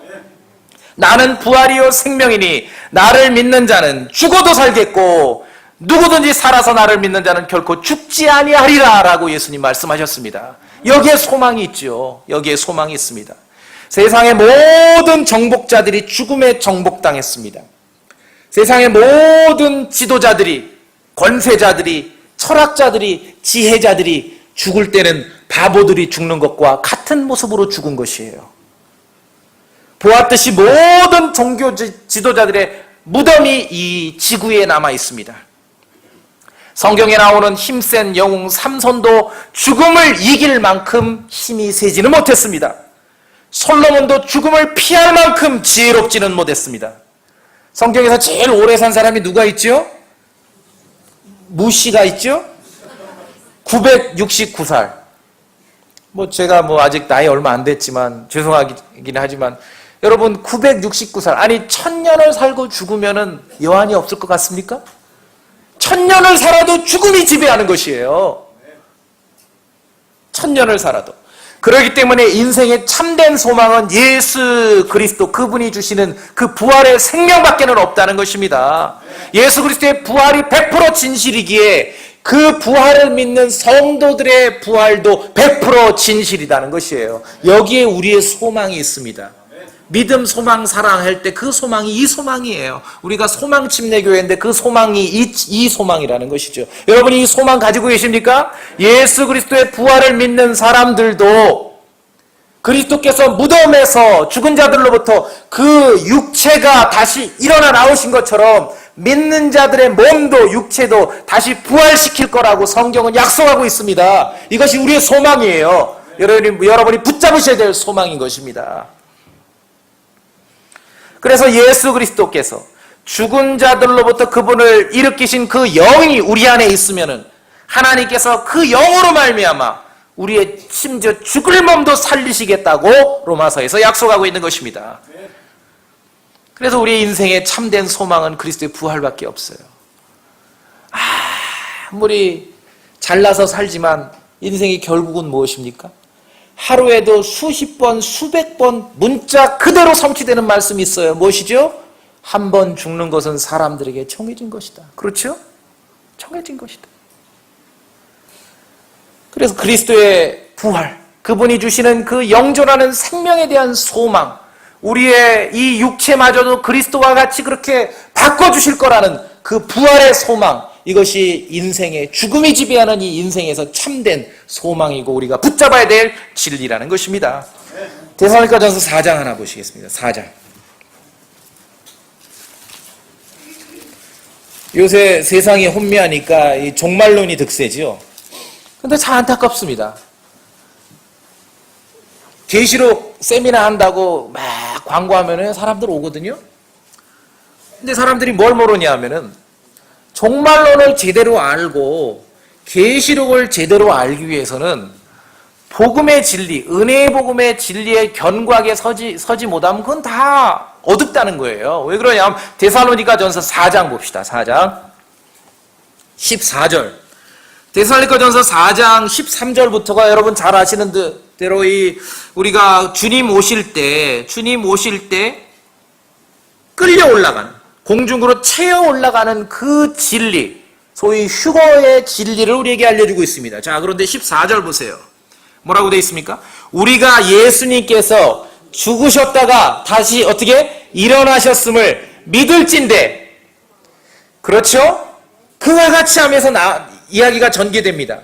나는 부활이요 생명이니 나를 믿는 자는 죽어도 살겠고 누구든지 살아서 나를 믿는 자는 결코 죽지 아니하리라 라고 예수님 말씀하셨습니다. 여기에 소망이 있죠. 여기에 소망이 있습니다. 세상의 모든 정복자들이 죽음에 정복당했습니다. 세상의 모든 지도자들이, 권세자들이, 철학자들이, 지혜자들이 죽을 때는 바보들이 죽는 것과 같은 모습으로 죽은 것이에요. 보았듯이 모든 종교 지도자들의 무덤이 이 지구에 남아 있습니다. 성경에 나오는 힘센 영웅 삼손도 죽음을 이길 만큼 힘이 세지는 못했습니다. 솔로몬도 죽음을 피할 만큼 지혜롭지는 못했습니다. 성경에서 제일 오래 산 사람이 누가 있죠? 무시가 있죠? 969살. 제가 아직 나이 얼마 안 됐지만 죄송하긴 하지만 여러분 969살, 아니 1000년을 살고 죽으면은 여한이 없을 것 같습니까? 1000년을 살아도 죽음이 지배하는 것이에요. 1000년을 살아도. 그렇기 때문에 인생의 참된 소망은 예수 그리스도, 그분이 주시는 그 부활의 생명밖에는 없다는 것입니다. 예수 그리스도의 부활이 100% 진실이기에 그 부활을 믿는 성도들의 부활도 100% 진실이라는 것이에요. 여기에 우리의 소망이 있습니다. 믿음, 소망, 사랑 할 때 그 소망이 이 소망이에요. 우리가 소망 침례교회인데 그 소망이 이 소망이라는 것이죠. 여러분이 이 소망 가지고 계십니까? 예수 그리스도의 부활을 믿는 사람들도 그리스도께서 무덤에서 죽은 자들로부터 그 육체가 다시 일어나 나오신 것처럼 믿는 자들의 몸도 육체도 다시 부활시킬 거라고 성경은 약속하고 있습니다. 이것이 우리의 소망이에요. 여러분이 붙잡으셔야 될 소망인 것입니다. 그래서 예수 그리스도께서 죽은 자들로부터 그분을 일으키신 그 영이 우리 안에 있으면은 하나님께서 그 영으로 말미암아 우리의 심지어 죽을 몸도 살리시겠다고 로마서에서 약속하고 있는 것입니다. 그래서 우리의 인생의 참된 소망은 그리스도의 부활밖에 없어요. 아무리 잘나서 살지만 인생이 결국은 무엇입니까? 하루에도 수십 번, 수백 번 문자 그대로 성취되는 말씀이 있어요. 무엇이죠? 한 번 죽는 것은 사람들에게 정해진 것이다. 그렇죠? 정해진 것이다. 그래서 그리스도의 부활, 그분이 주시는 그 영존하는 생명에 대한 소망, 우리의 이 육체마저도 그리스도와 같이 그렇게 바꿔주실 거라는 그 부활의 소망, 이것이 인생의 죽음이 지배하는 이 인생에서 참된 소망이고 우리가 붙잡아야 될 진리라는 것입니다. 데살로니가전서 4장 하나 보시겠습니다. 4장. 요새 세상이 혼미하니까 이 종말론이 득세지요. 근데 참 안타깝습니다. 계시록 세미나 한다고 막 광고하면 사람들 오거든요. 근데 사람들이 뭘 모르냐 하면은 종말론을 제대로 알고 계시록을 제대로 알기 위해서는 복음의 진리, 은혜의 복음의 진리의 견고하게 서지 못하면 그건 다 어둡다는 거예요. 왜 그러냐면 데살로니가전서 4장 봅시다. 4장 14절. 데살로니가전서 4장 13절부터가 여러분 잘 아시는 대로 우리가 주님 오실 때 끌려 올라가는, 공중으로 채어 올라가는 그 진리, 소위 휴거의 진리를 우리에게 알려주고 있습니다. 자, 그런데 14절 보세요. 뭐라고 되어 있습니까? 우리가 예수님께서 죽으셨다가 다시 어떻게 일어나셨음을 믿을진대. 그렇죠? 그와 같이 하면서 이야기가 전개됩니다.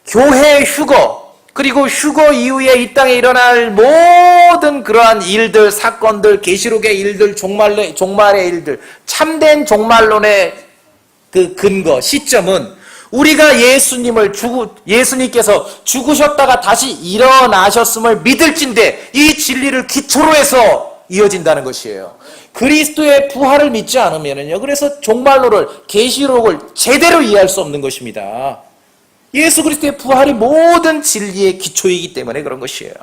교회 휴거, 그리고 휴거 이후에 이 땅에 일어날 모든 그러한 일들, 사건들, 계시록의 일들, 종말의 일들, 참된 종말론의 그 근거, 시점은 우리가 예수님께서 죽으셨다가 다시 일어나셨음을 믿을진데 이 진리를 기초로 해서 이어진다는 것이에요. 그리스도의 부활을 믿지 않으면요, 그래서 종말론을, 계시록을 제대로 이해할 수 없는 것입니다. 예수 그리스도의 부활이 모든 진리의 기초이기 때문에 그런 것이에요.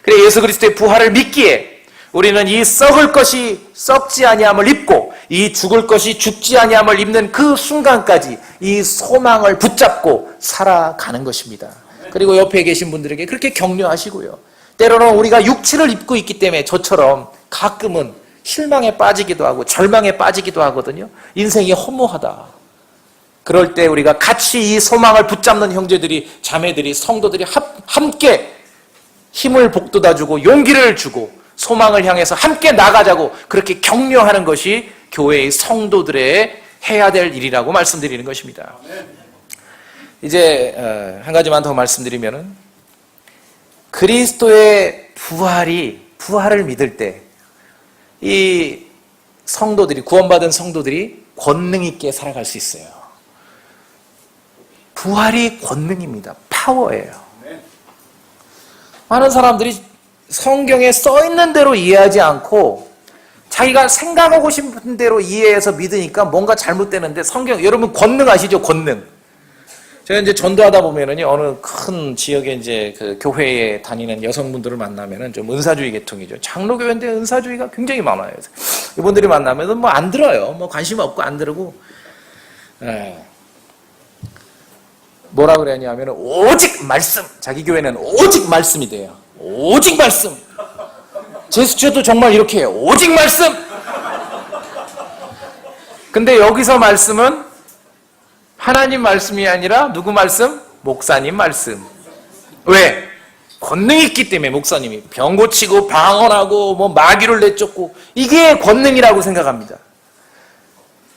그래, 예수 그리스도의 부활을 믿기에 우리는 이 썩을 것이 썩지 아니함을 입고 이 죽을 것이 죽지 아니함을 입는 그 순간까지 이 소망을 붙잡고 살아가는 것입니다. 그리고 옆에 계신 분들에게 그렇게 격려하시고요. 때로는 우리가 육체를 입고 있기 때문에 저처럼 가끔은 실망에 빠지기도 하고 절망에 빠지기도 하거든요. 인생이 허무하다. 그럴 때 우리가 같이 이 소망을 붙잡는 형제들이, 자매들이, 성도들이 함께 힘을 북돋아주고 용기를 주고 소망을 향해서 함께 나가자고 그렇게 격려하는 것이 교회의 성도들의 해야 될 일이라고 말씀드리는 것입니다. 이제 한 가지만 더 말씀드리면은 그리스도의 부활을 믿을 때 이 성도들이, 구원받은 성도들이 권능 있게 살아갈 수 있어요. 부활이 권능입니다. 파워예요. 많은 사람들이 성경에 써 있는 대로 이해하지 않고 자기가 생각하고 싶은 대로 이해해서 믿으니까 뭔가 잘못되는데, 여러분 권능 아시죠? 권능. 제가 이제 전도하다 보면은요, 어느 큰 지역에 이제 그 교회에 다니는 여성분들을 만나면은 좀 은사주의 계통이죠. 장로교회인데 은사주의가 굉장히 많아요. 이분들이 만나면은 뭐 안 들어요. 뭐 관심 없고 안 들고. 뭐라 그러냐면 오직 말씀. 자기 교회는 오직 말씀이 돼요. 오직 말씀. 제스처도 정말 이렇게 해요. 오직 말씀. 근데 여기서 말씀은 하나님 말씀이 아니라 누구 말씀? 목사님 말씀. 왜? 권능이 있기 때문에 목사님이 병 고치고 방언하고 뭐 마귀를 내쫓고 이게 권능이라고 생각합니다.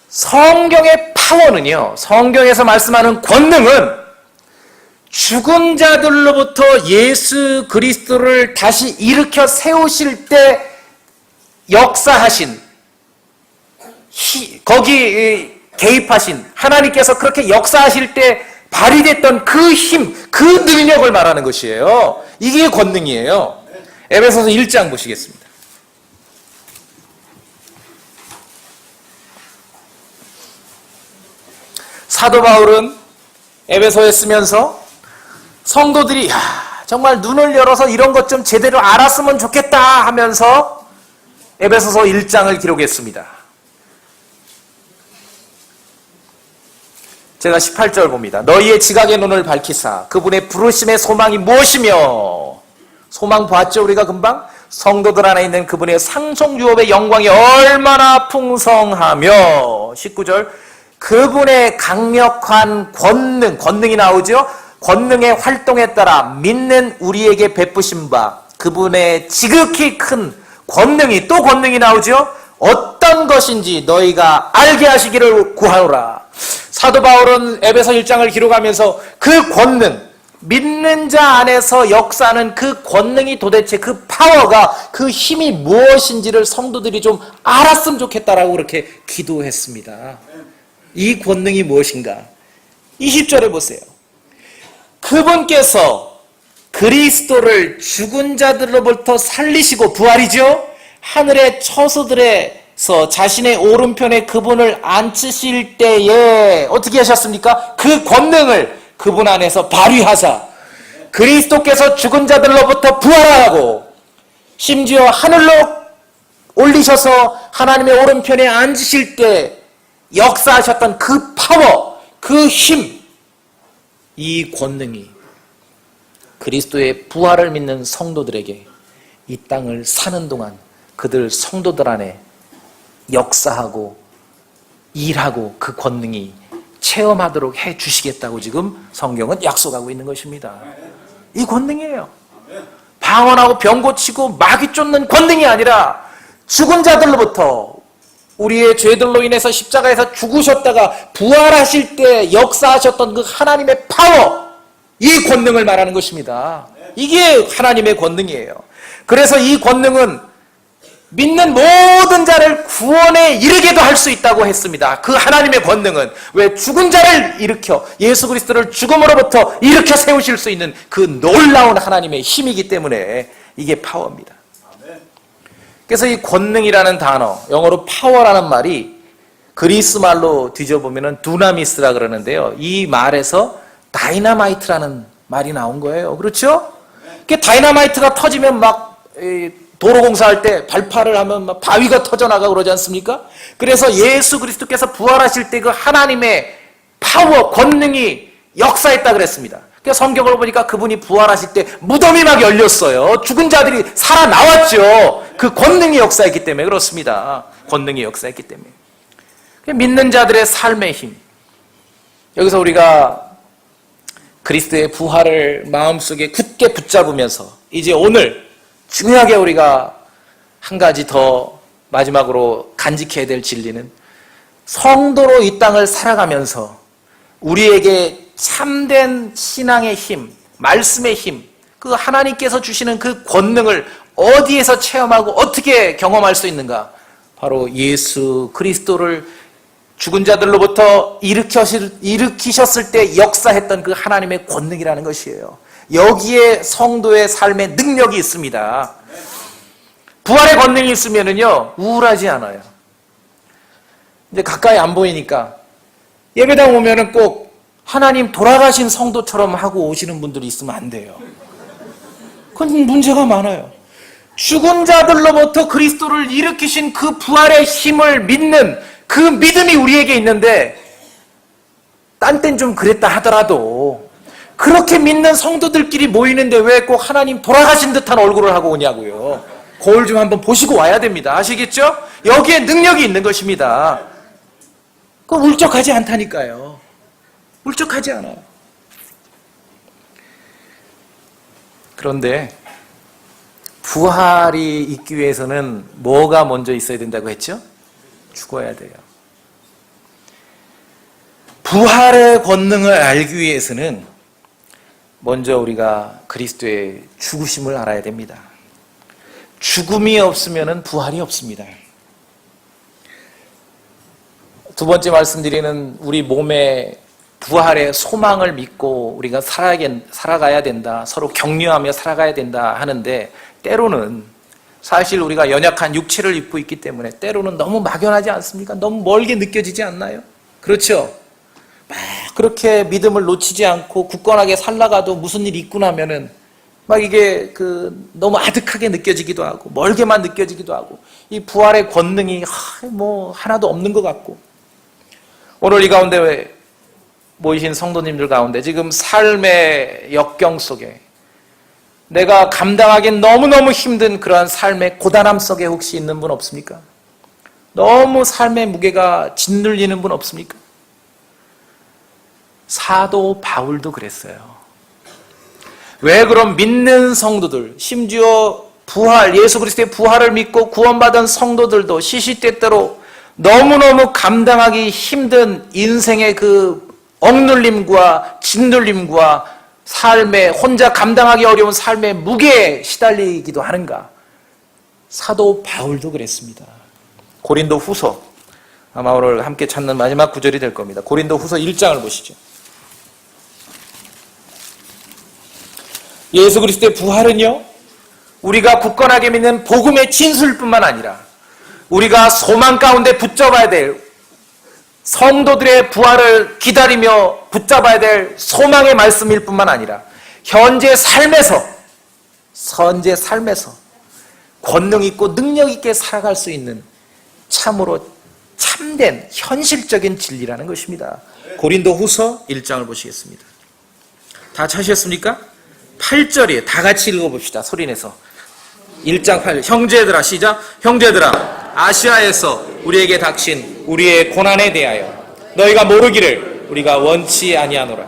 성경의 파워는요, 성경에서 말씀하는 권능은 죽은 자들로부터 예수 그리스도를 다시 일으켜 세우실 때 역사하신, 거기 개입하신 하나님께서 그렇게 역사하실 때 발휘됐던 그 힘, 그 능력을 말하는 것이에요. 이게 권능이에요. 에베소서 1장 보시겠습니다. 사도 바울은 에베소에 쓰면서 성도들이 정말 눈을 열어서 이런 것 좀 제대로 알았으면 좋겠다 하면서 에베소서 1장을 기록했습니다. 제가 18절 봅니다. 너희의 지각의 눈을 밝히사 그분의 부르심의 소망이 무엇이며, 소망 봤죠 우리가 금방? 성도들 안에 있는 그분의 상속유업의 영광이 얼마나 풍성하며, 19절 그분의 강력한 권능이 나오죠. 권능의 활동에 따라 믿는 우리에게 베푸신 바 그분의 지극히 큰 권능이, 또 권능이 나오죠. 어떤 것인지 너희가 알게 하시기를 구하노라. 사도 바울은 에베소 1장을 기록하면서 그 권능, 믿는 자 안에서 역사하는 그 권능이 도대체 그 파워가, 그 힘이 무엇인지를 성도들이 좀 알았으면 좋겠다라고 그렇게 기도했습니다. 이 권능이 무엇인가? 20절에 보세요. 그분께서 그리스도를 죽은 자들로부터 살리시고, 부활이죠? 하늘의 처소들에서 자신의 오른편에 그분을 앉히실 때에 어떻게 하셨습니까? 그 권능을 그분 안에서 발휘하사 그리스도께서 죽은 자들로부터 부활하고 심지어 하늘로 올리셔서 하나님의 오른편에 앉으실 때 역사하셨던 그 파워, 그 힘, 이 권능이 그리스도의 부활을 믿는 성도들에게 이 땅을 사는 동안 그들 성도들 안에 역사하고 일하고 그 권능이 체험하도록 해 주시겠다고 지금 성경은 약속하고 있는 것입니다. 이 권능이에요. 방언하고 병 고치고 마귀 쫓는 권능이 아니라 죽은 자들로부터, 우리의 죄들로 인해서 십자가에서 죽으셨다가 부활하실 때 역사하셨던 그 하나님의 파워, 이 권능을 말하는 것입니다. 이게 하나님의 권능이에요. 그래서 이 권능은 믿는 모든 자를 구원에 이르게도 할 수 있다고 했습니다. 그 하나님의 권능은 왜 죽은 자를 일으켜 예수 그리스도를 죽음으로부터 일으켜 세우실 수 있는 그 놀라운 하나님의 힘이기 때문에 이게 파워입니다. 그래서 이 권능이라는 단어, 영어로 파워라는 말이 그리스 말로 뒤져보면 두나미스라 그러는데요. 이 말에서 다이너마이트라는 말이 나온 거예요. 그렇죠? 다이너마이트가 터지면 막 도로 공사할 때 발파를 하면 막 바위가 터져나가고 그러지 않습니까? 그래서 예수 그리스도께서 부활하실 때 그 하나님의 파워, 권능이 역사했다 그랬습니다. 성경을 보니까 그분이 부활하실 때 무덤이 막 열렸어요. 죽은 자들이 살아나왔죠. 그 권능이 역사했기 때문에 그렇습니다. 권능이 역사했기 때문에. 믿는 자들의 삶의 힘. 여기서 우리가 그리스도의 부활을 마음속에 굳게 붙잡으면서 이제 오늘 중요하게 우리가 한 가지 더 마지막으로 간직해야 될 진리는, 성도로 이 땅을 살아가면서 우리에게 참된 신앙의 힘, 말씀의 힘, 그 하나님께서 주시는 그 권능을 어디에서 체험하고 어떻게 경험할 수 있는가? 바로 예수 그리스도를 죽은 자들로부터 일으키셨을 때 역사했던 그 하나님의 권능이라는 것이에요. 여기에 성도의 삶의 능력이 있습니다. 부활의 권능이 있으면은요, 우울하지 않아요. 이제 가까이 안 보이니까 예배당 오면은 꼭 하나님 돌아가신 성도처럼 하고 오시는 분들이 있으면 안 돼요. 그건 문제가 많아요. 죽은 자들로부터 그리스도를 일으키신 그 부활의 힘을 믿는 그 믿음이 우리에게 있는데, 딴 땐 좀 그랬다 하더라도 그렇게 믿는 성도들끼리 모이는데 왜 꼭 하나님 돌아가신 듯한 얼굴을 하고 오냐고요. 거울 좀 한번 보시고 와야 됩니다. 아시겠죠? 여기에 능력이 있는 것입니다. 그거 울적하지 않다니까요. 울적하지 않아요. 그런데 부활이 있기 위해서는 뭐가 먼저 있어야 된다고 했죠? 죽어야 돼요. 부활의 권능을 알기 위해서는 먼저 우리가 그리스도의 죽으심을 알아야 됩니다. 죽음이 없으면 부활이 없습니다. 두 번째 말씀드리는 우리 몸의 부활의 소망을 믿고 우리가 살아가야 된다, 서로 격려하며 살아가야 된다 하는데, 때로는 사실 우리가 연약한 육체를 입고 있기 때문에 때로는 너무 막연하지 않습니까? 너무 멀게 느껴지지 않나요? 그렇죠? 막 그렇게 믿음을 놓치지 않고 굳건하게 살다가도 무슨 일이 있고 나면은 막 이게 너무 아득하게 느껴지기도 하고 멀게만 느껴지기도 하고, 이 부활의 권능이 뭐 하나도 없는 것 같고, 오늘 이 가운데 모이신 성도님들 가운데 지금 삶의 역경 속에 내가 감당하기 너무너무 힘든 그러한 삶의 고단함 속에 혹시 있는 분 없습니까? 너무 삶의 무게가 짓눌리는 분 없습니까? 사도 바울도 그랬어요. 왜 그럼 믿는 성도들, 심지어 예수 그리스도의 부활을 믿고 구원받은 성도들도 시시때때로 너무너무 감당하기 힘든 인생의 그 억눌림과 짓눌림과 삶에 혼자 감당하기 어려운 삶의 무게에 시달리기도 하는가? 사도 바울도 그랬습니다. 고린도 후서, 아마 오늘 함께 찾는 마지막 구절이 될 겁니다. 고린도 후서 1장을 보시죠. 예수 그리스도의 부활은요, 우리가 굳건하게 믿는 복음의 진술뿐만 아니라 우리가 소망 가운데 붙잡아야 될, 성도들의 부활을 기다리며 붙잡아야 될 소망의 말씀일 뿐만 아니라 현재 삶에서 권능 있고 능력 있게 살아갈 수 있는 참으로 참된 현실적인 진리라는 것입니다. 고린도 후서 1장을 보시겠습니다. 다 찾으셨습니까? 8절이에요. 다 같이 읽어봅시다. 소리내서. 1장 8절. 형제들아, 시작. 형제들아, 아시아에서 우리에게 닥친 우리의 고난에 대하여 너희가 모르기를 우리가 원치 아니하노라.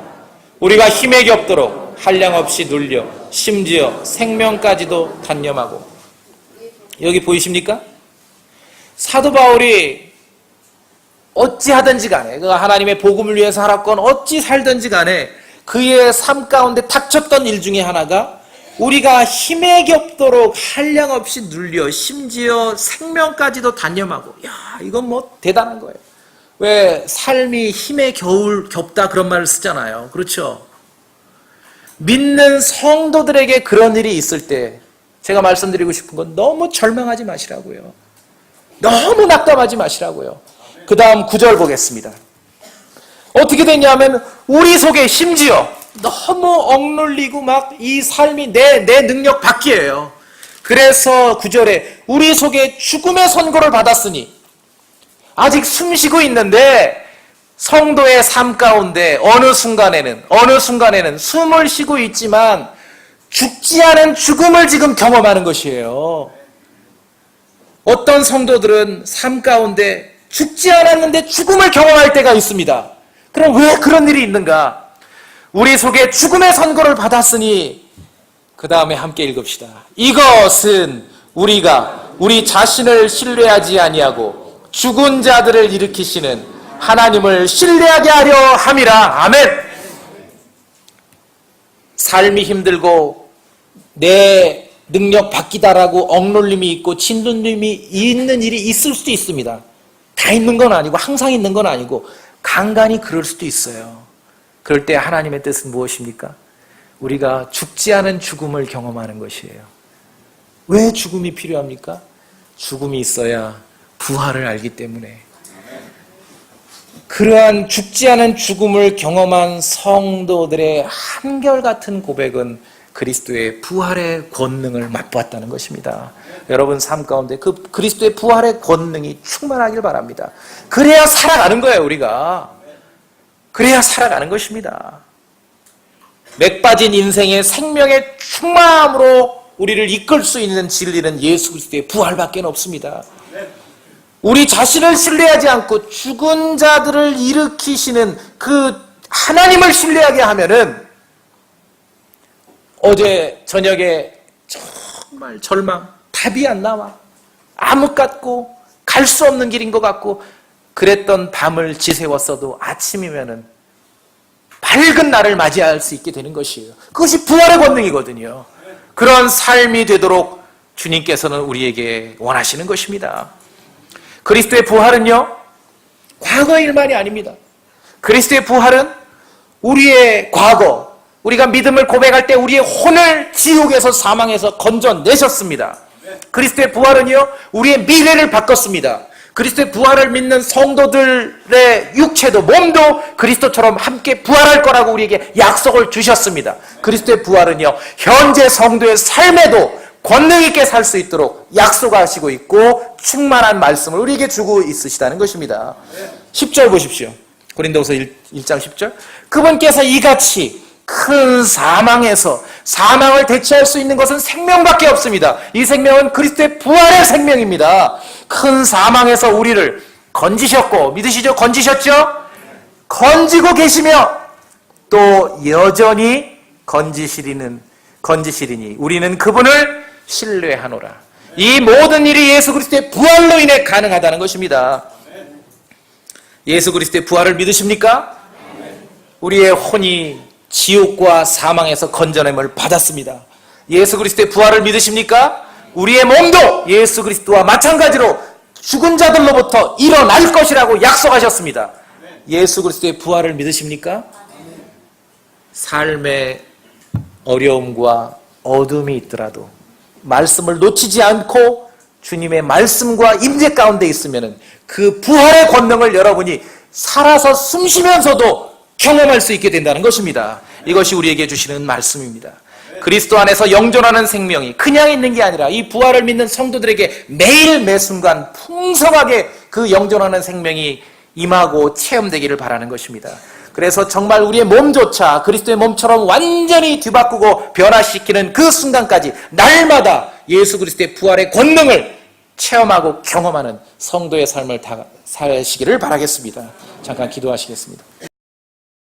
우리가 힘에 겹도록 한량없이 눌려 심지어 생명까지도 단념하고. 여기 보이십니까? 사도 바울이 어찌하든지 간에, 그가 하나님의 복음을 위해서 살았건 어찌 살든지 간에 그의 삶 가운데 닥쳤던 일 중에 하나가 우리가 힘에 겹도록 한량없이 눌려 심지어 생명까지도 단념하고. 이건 뭐 대단한 거예요. 왜 삶이 힘에 겹다 그런 말을 쓰잖아요. 그렇죠? 믿는 성도들에게 그런 일이 있을 때 제가 말씀드리고 싶은 건 너무 절망하지 마시라고요. 너무 낙담하지 마시라고요. 그 다음 9절 보겠습니다. 어떻게 됐냐면 우리 속에 심지어 너무 억눌리고 막 이 삶이 내 능력 밖이에요. 그래서 9절에 우리 속에 죽음의 선고를 받았으니, 아직 숨쉬고 있는데 성도의 삶 가운데 어느 순간에는 숨을 쉬고 있지만 죽지 않은 죽음을 지금 경험하는 것이에요. 어떤 성도들은 삶 가운데 죽지 않았는데 죽음을 경험할 때가 있습니다. 그럼 왜 그런 일이 있는가? 우리 속에 죽음의 선고를 받았으니, 그 다음에 함께 읽읍시다. 이것은 우리가 우리 자신을 신뢰하지 아니하고 죽은 자들을 일으키시는 하나님을 신뢰하게 하려 함이라. 아멘. 삶이 힘들고 내 능력 밖이다라고 억눌림이 있고 진눌림이 있는 일이 있을 수도 있습니다. 다 있는 건 아니고 항상 있는 건 아니고 간간히 그럴 수도 있어요. 그럴 때 하나님의 뜻은 무엇입니까? 우리가 죽지 않은 죽음을 경험하는 것이에요. 왜 죽음이 필요합니까? 죽음이 있어야 부활을 알기 때문에. 그러한 죽지 않은 죽음을 경험한 성도들의 한결같은 고백은 그리스도의 부활의 권능을 맛보았다는 것입니다. 여러분 삶 가운데 그 그리스도의 부활의 권능이 충만하길 바랍니다. 그래야 살아가는 거예요, 우리가. 그래야 살아가는 것입니다. 맥 빠진 인생의 생명의 충만함으로 우리를 이끌 수 있는 진리는 예수 그리스도의 부활밖에 없습니다. 우리 자신을 신뢰하지 않고 죽은 자들을 일으키시는 그 하나님을 신뢰하게 하면은 어제 저녁에 정말 절망, 답이 안 나와. 암흑 같고 갈 수 없는 길인 것 같고 그랬던 밤을 지새웠어도 아침이면은 밝은 날을 맞이할 수 있게 되는 것이에요. 그것이 부활의 권능이거든요. 그런 삶이 되도록 주님께서는 우리에게 원하시는 것입니다. 그리스도의 부활은요, 과거 일만이 아닙니다. 그리스도의 부활은 우리의 과거, 우리가 믿음을 고백할 때 우리의 혼을 지옥에서 사망에서 건져내셨습니다. 그리스도의 부활은요, 우리의 미래를 바꿨습니다. 그리스도의 부활을 믿는 성도들의 육체도 몸도 그리스도처럼 함께 부활할 거라고 우리에게 약속을 주셨습니다. 그리스도의 부활은요, 현재 성도의 삶에도 권능 있게 살 수 있도록 약속하시고 있고 충만한 말씀을 우리에게 주고 있으시다는 것입니다. 10절 보십시오. 고린도후서 1장 10절. 그분께서 이같이 큰 사망에서 사망을 대체할 수 있는 것은 생명밖에 없습니다. 이 생명은 그리스도의 부활의 생명입니다. 큰 사망에서 우리를 건지셨고, 믿으시죠? 건지셨죠? 건지고 계시며 또 여전히 건지시리니 우리는 그분을 신뢰하노라. 이 모든 일이 예수 그리스도의 부활로 인해 가능하다는 것입니다. 예수 그리스도의 부활을 믿으십니까? 우리의 혼이 지옥과 사망에서 건져냄을 받았습니다. 예수 그리스도의 부활을 믿으십니까? 우리의 몸도 예수 그리스도와 마찬가지로 죽은 자들로부터 일어날 것이라고 약속하셨습니다. 예수 그리스도의 부활을 믿으십니까? 삶의 어려움과 어둠이 있더라도 말씀을 놓치지 않고 주님의 말씀과 임재 가운데 있으면 그 부활의 권능을 여러분이 살아서 숨쉬면서도 경험할 수 있게 된다는 것입니다. 이것이 우리에게 주시는 말씀입니다. 그리스도 안에서 영존하는 생명이 그냥 있는 게 아니라 이 부활을 믿는 성도들에게 매일 매순간 풍성하게 그 영존하는 생명이 임하고 체험되기를 바라는 것입니다. 그래서 정말 우리의 몸조차 그리스도의 몸처럼 완전히 뒤바꾸고 변화시키는 그 순간까지 날마다 예수 그리스도의 부활의 권능을 체험하고 경험하는 성도의 삶을 다 사시기를 바라겠습니다. 잠깐 기도하시겠습니다.